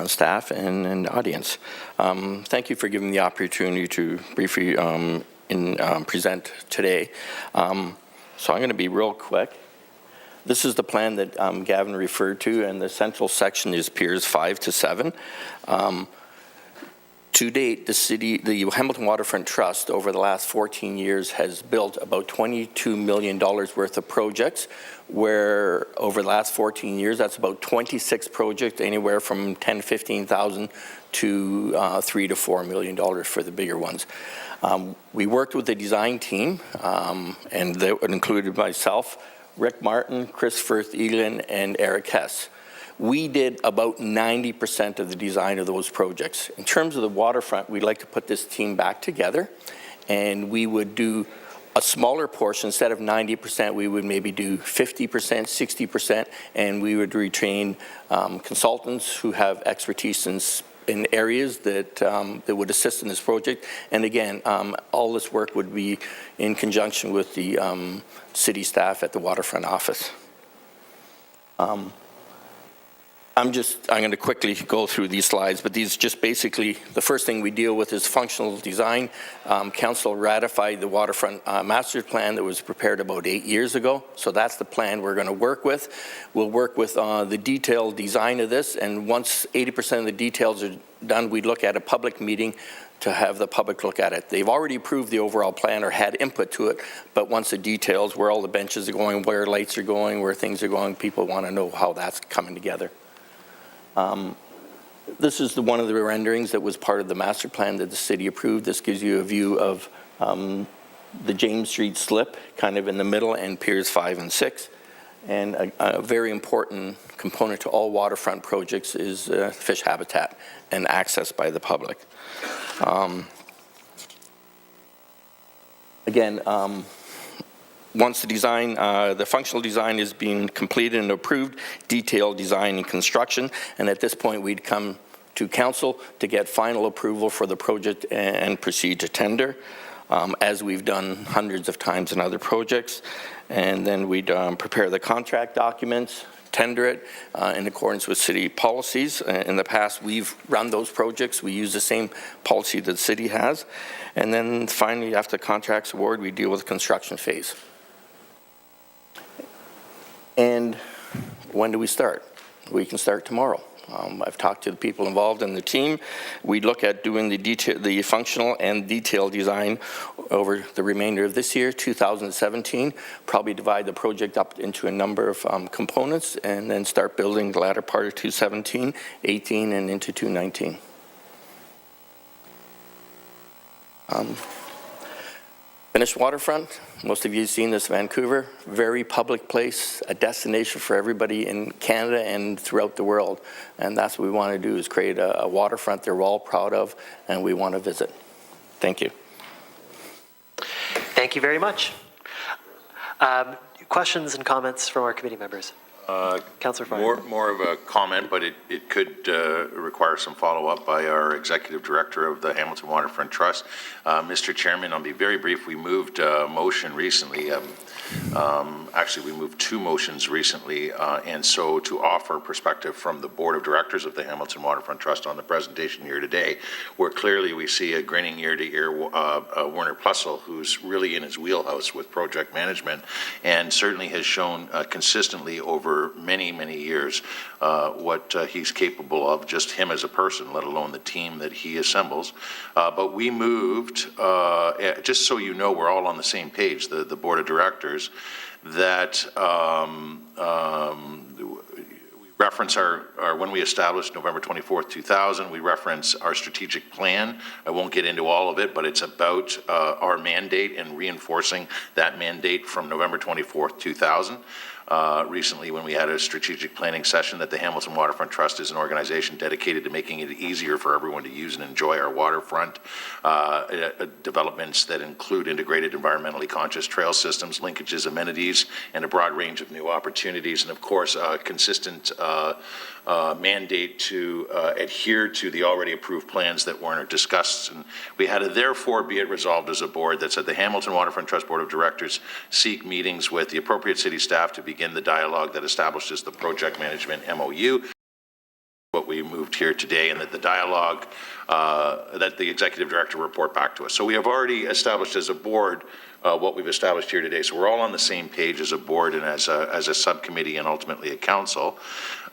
staff, and audience. Thank you for giving me the opportunity to briefly present today. So I'm going to be real quick. This is the plan that Gavin referred to, and the central section is Piers 5 to 7. To date, the Hamilton Waterfront Trust, over the last 14 years, has built about $22 million worth of projects, where over the last 14 years, that's about 26 projects, anywhere from 10 to 15,000 to $3 to $4 million for the bigger ones. We worked with the design team, and that included myself, Rick Martin, Chris Firth-Egan, and Eric Hess. We did about 90% of the design of those projects. In terms of the waterfront, we'd like to put this team back together, and we would do a smaller portion. Instead of 90%, we would maybe do 50%, 60%, and we would retain consultants who have expertise in areas that would assist in this project. And again, all this work would be in conjunction with the city staff at the waterfront office. I'm going to quickly go through these slides, but these just basically, the first thing we deal with is functional design. Council ratified the waterfront master plan that was prepared about 8 years ago. So that's the plan we're going to work with. We'll work with the detailed design of this, and once 80% of the details are done, we look at a public meeting to have the public look at it. They've already approved the overall plan or had input to it, but once the details, where all the benches are going, where lights are going, where things are going, people want to know how that's coming together. This is one of the renderings that was part of the master plan that the city approved. This gives you a view of the James Street slip, kind of in the middle, and Piers 5 and 6. And a very important component to all waterfront projects is fish habitat and access by the public. Once the design, the functional design is being completed and approved, detailed design and construction, and at this point we'd come to council to get final approval for the project and proceed to tender, as we've done hundreds of times in other projects. And then we'd prepare the contract documents, tender it in accordance with city policies. In the past, we've run those projects. We use the same policy that the city has. And then finally, after the contract's award, we deal with the construction phase. And when do we start? We can start tomorrow. I've talked to the people involved in the team. We look at doing the functional and detailed design over the remainder of this year, 2017, probably divide the project up into a number of components, and then start building the latter part of 2017, 18, and into 2019. Finished waterfront, most of you have seen this, Vancouver, very public place, a destination for everybody in Canada and throughout the world. And that's what we want to do, is create a waterfront they're all proud of and we want to visit. Thank you. Thank you very much. Questions and comments from our committee members? Councillor Fire. More of a comment, but it could require some follow-up by our Executive Director of the Hamilton Waterfront Trust. Mr. Chairman, I'll be very brief. We moved a motion recently. Actually, we moved 2 motions recently, and so to offer perspective from the Board of Directors of the Hamilton Waterfront Trust on the presentation here today, where clearly we see a grinning ear-to-ear Werner Plussel, who's really in his wheelhouse with project management, and certainly has shown consistently over many, many years what he's capable of, just him as a person, let alone the team that he assembles. But we moved, just so you know, we're all on the same page, the Board of Directors, that we reference our when we established November 24th, 2000, we reference our strategic plan. I won't get into all of it, but it's about our mandate and reinforcing that mandate from November 24th, 2000. Recently, when we had a strategic planning session, that the Hamilton Waterfront Trust is an organization dedicated to making it easier for everyone to use and enjoy our waterfront developments that include integrated environmentally conscious trail systems, linkages, amenities, and a broad range of new opportunities, and of course, a consistent mandate to adhere to the already approved plans that Werner discussed. And we had a therefore be it resolved as a board that said the Hamilton Waterfront Trust Board of Directors seek meetings with the appropriate city staff to begin the dialogue that establishes the project management MOU. What we moved here today, and that the dialogue, that the executive director report back to us. So we have already established as a board what we've established here today. So we're all on the same page as a board and as a subcommittee and ultimately a council.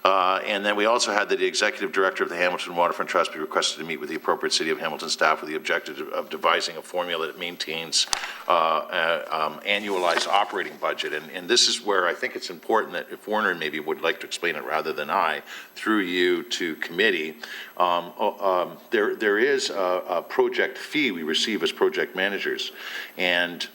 And then we also had that the executive director of the Hamilton Waterfront Trust be requested to meet with the appropriate City of Hamilton staff with the objective of devising a formula that maintains annualized operating budget. And this is where I think it's important that if Werner maybe would like to explain it rather than I, through you to committee, there is a project fee we receive as project managers. And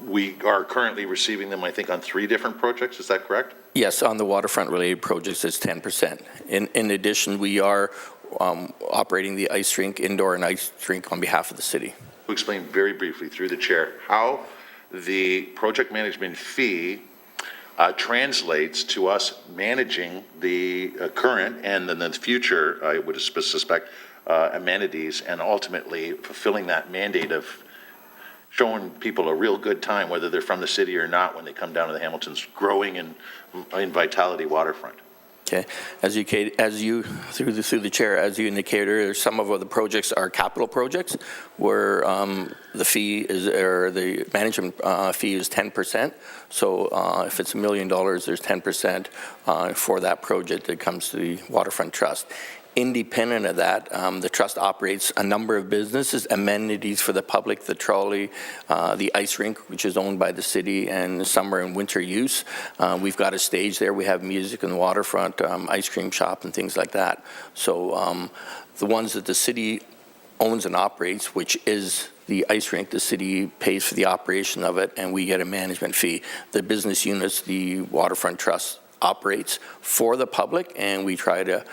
we are currently receiving them, I think, on 3 different projects. Is that correct? Yes, on the waterfront-related projects, it's 10%. In addition, we are operating the ice rink, indoor and ice rink on behalf of the city. To explain very briefly through the chair how the project management fee translates to us managing the current and then the future, I would suspect, amenities, and ultimately fulfilling that mandate of showing people a real good time, whether they're from the city or not, when they come down to the Hamilton's growing and in vitality waterfront. Okay, as you through the chair, as you indicated, some of the projects are capital projects where the fee is, or the management fee is 10%. So if it's $1 million, there's 10% for that project that comes to the Waterfront Trust. Independent of that, the trust operates a number of businesses, amenities for the public, the trolley, the ice rink, which is owned by the city, and summer and winter use. We've got a stage there. We have music in the waterfront, ice cream shop, and things like that. So the ones that the city owns and operates, which is the ice rink, the city pays for the operation of it, and we get a management fee. The business units, the Waterfront Trust operates for the public, and we try to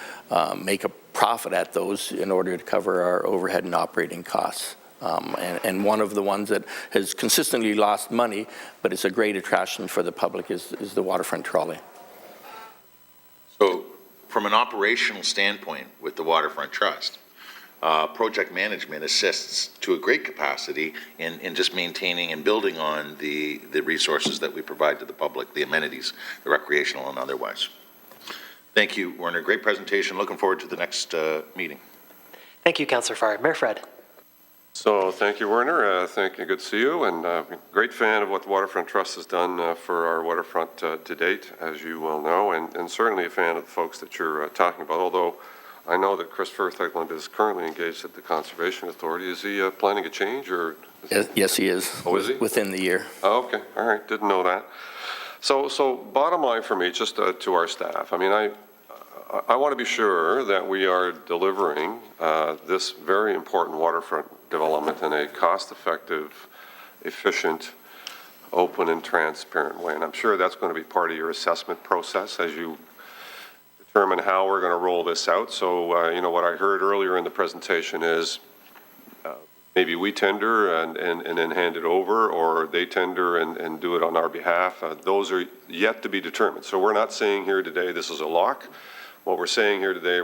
make a profit at those in order to cover our overhead and operating costs. And one of the ones that has consistently lost money, but it's a great attraction for the public, is the Waterfront Trolley. So from an operational standpoint with the Waterfront Trust, project management assists to a great capacity in just maintaining and building on the resources that we provide to the public, the amenities, the recreational and otherwise. Thank you, Werner. Great presentation. Looking forward to the next meeting. Thank you, Councillor Farr. Mayor Fred. So thank you, Werner. Thank you. Good to see you. And great fan of what the Waterfront Trust has done for our waterfront to date, as you well know, and certainly a fan of the folks that you're talking about, although I know that Chris Firthegland is currently engaged at the Conservation Authority. Is he planning a change, or? Yes, he is. Oh, is he? Within the year. Oh, okay. All right. Didn't know that. So bottom line for me, just to our staff, I mean, I want to be sure that we are delivering this very important waterfront development in a cost-effective, efficient, open and transparent way. And I'm sure that's going to be part of your assessment process as you determine how we're going to roll this out. So, you know, what I heard earlier in the presentation is maybe we tender and then hand it over, or they tender and do it on our behalf. Those are yet to be determined. So we're not saying here today this is a lock. What we're saying here today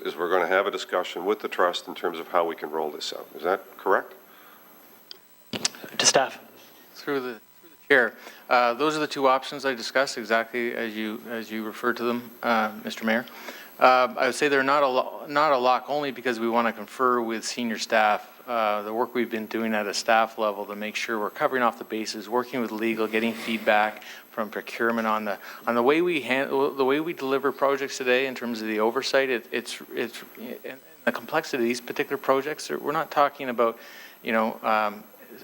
is we're going to have a discussion with the trust in terms of how we can roll this out. Is that correct? To staff. Through the chair, those are the two options I discussed exactly as you referred to them, Mr. Mayor. I would say they're not a lock only because we want to confer with senior staff. The work we've been doing at a staff level to make sure we're covering off the bases, working with legal, getting feedback from procurement on the way we deliver projects today in terms of the oversight. It's and the complexity of these particular projects. We're not talking about, you know,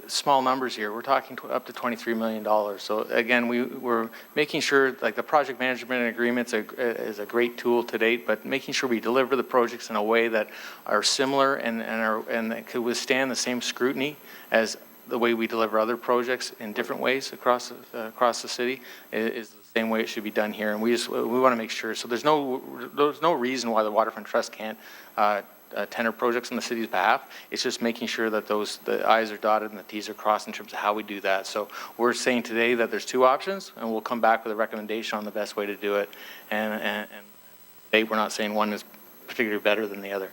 small numbers here. We're talking up to $23 million. So again, we're making sure, like, the project management agreements is a great tool to date, but making sure we deliver the projects in a way that are similar and that could withstand the same scrutiny as the way we deliver other projects in different ways across the city is the same way it should be done here. And we want to make sure. So there's no reason why the Waterfront Trust can't tender projects on the city's behalf. It's just making sure that the I's are dotted and the T's are crossed in terms of how we do that. So we're saying today that there's two options, and we'll come back with a recommendation on the best way to do it. And today we're not saying one is particularly better than the other.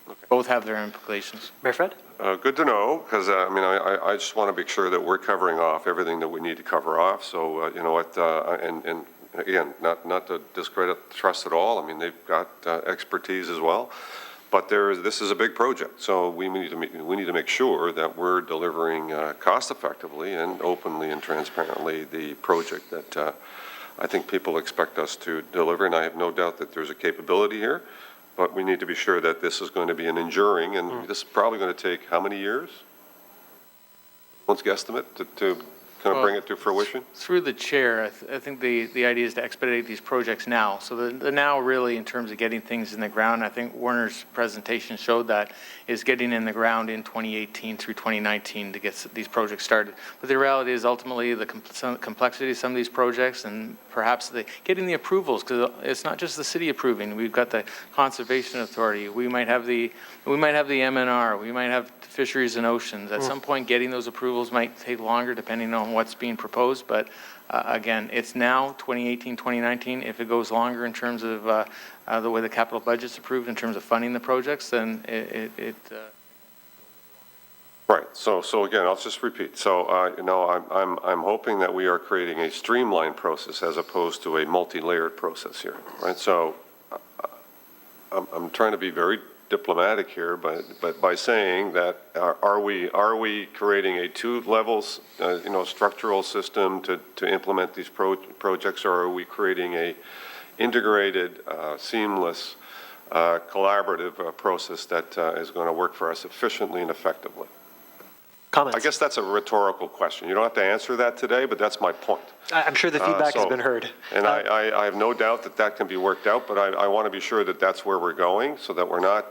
Okay. Both have their implications. Mayor Fred? Good to know, because I mean, I just want to make sure that we're covering off everything that we need to cover off. So you know what, and again, not to discredit the trust at all. I mean, they've got expertise as well. But this is a big project, so we need to make sure that we're delivering cost effectively and openly and transparently the project that I think people expect us to deliver. And I have no doubt that there's a capability here, but we need to be sure that this is going to be an enduring, and this is probably going to take how many years? One's guesstimate to kind of bring it to fruition? Through the chair, I think the idea is to expedite these projects now. So the now really in terms of getting things in the ground, I think Werner's presentation showed that, is getting in the ground in 2018 through 2019 to get these projects started. But the reality is ultimately the complexity of some of these projects and perhaps getting the approvals, because it's not just the city approving. We've got the Conservation Authority. We might have the MNR. We might have Fisheries and Oceans. At some point, getting those approvals might take longer depending on what's being proposed, but again, it's now 2018, 2019. If it goes longer in terms of the way the capital budget's approved in terms of funding the projects, then Right. So again, I'll just repeat. So you know, I'm hoping that we are creating a streamlined process as opposed to a multi-layered process here. Right. So I'm trying to be very diplomatic here, but by saying that are we creating a two levels you know, structural system to implement these projects, or are we creating a integrated seamless collaborative process that is going to work for us efficiently and effectively? Comments? I guess that's a rhetorical question. You don't have to answer that today, but that's my point. I'm sure the feedback has been heard. And I have no doubt that can be worked out, but I want to be sure that that's where we're going, so that we're not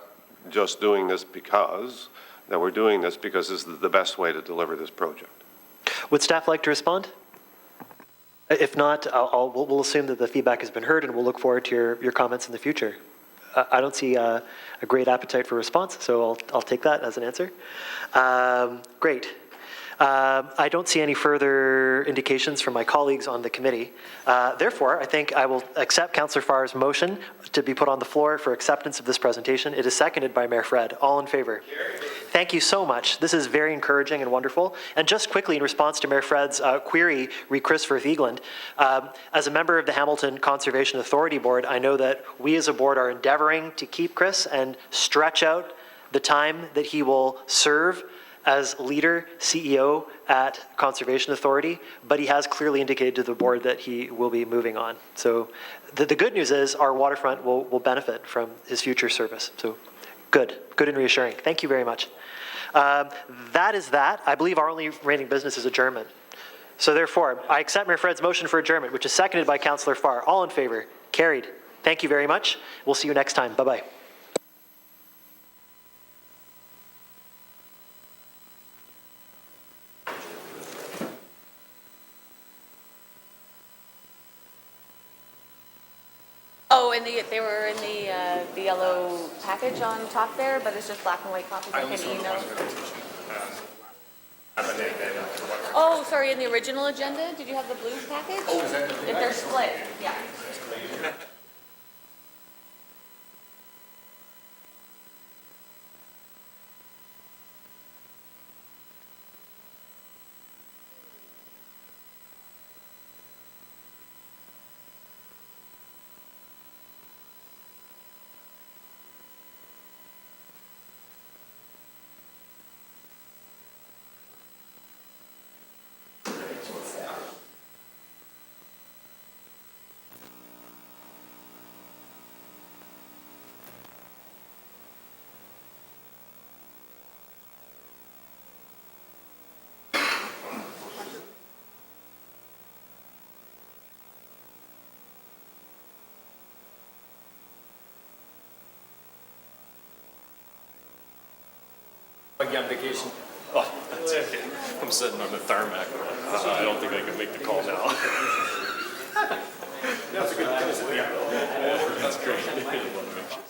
just doing this because this is the best way to deliver this project. Would staff like to respond? If not, we'll assume that the feedback has been heard, and we'll look forward to your comments in the future. I don't see a great appetite for response, so I'll take that as an answer. Great. I don't see any further indications from my colleagues on the committee. Therefore, I think I will accept Councillor Farr's motion to be put on the floor for acceptance of this presentation. It is seconded by Mayor Fred. All in favor? Thank you so much. This is very encouraging and wonderful. And just quickly, in response to Mayor Fred's query, re Christopher Thiegland, as a member of the Hamilton Conservation Authority Board, I know that we as a board are endeavoring to keep Chris and stretch out the time that he will serve as leader, CEO at Conservation Authority, but he has clearly indicated to the board that he will be moving on. So the good news is our waterfront will benefit from his future service. So good and reassuring. Thank you very much. That is that. I believe our only remaining business is adjournment. So therefore, I accept Mayor Fred's motion for adjournment, which is seconded by Councillor Farr. All in favor? Carried. Thank you very much. We'll see you next time. Bye-bye. Oh, and they were in the yellow package on top there, but it's just black and white copies. I can email. Oh, sorry, in the original agenda, did you have the blue package? Oh, is that? If they're split, yeah. Buggy on vacation. Oh, that's okay. I'm sitting on the tarmac. I don't think I can make the call now. That's a good thing. That's great. I want to make sure.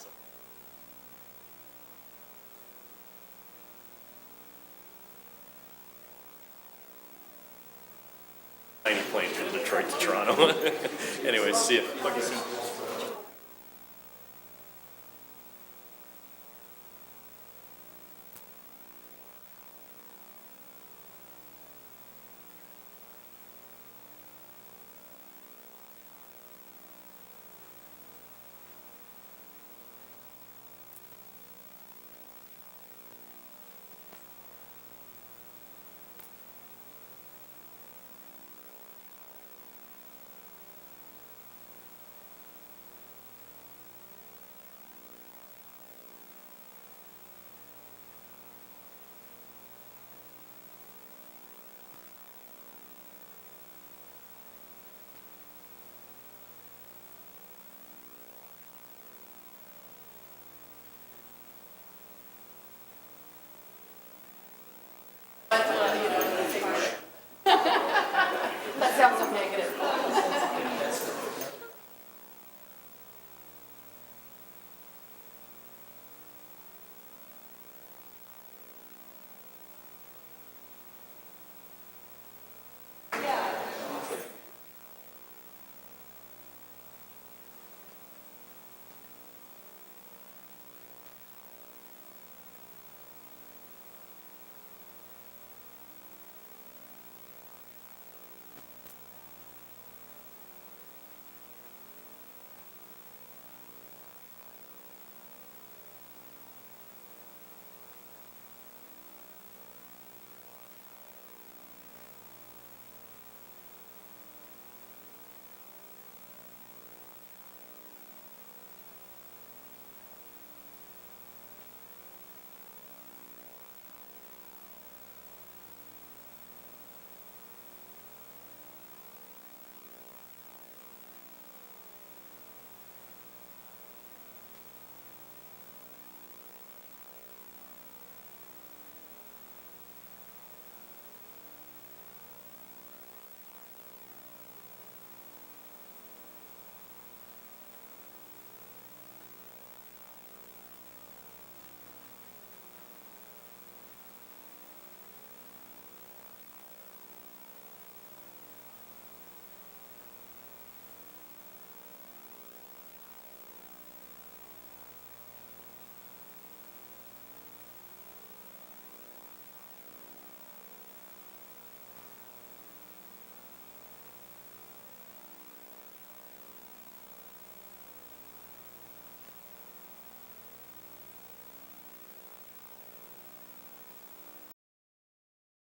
Tiny plane from Detroit to Toronto. Anyways, see you. Talk to you soon.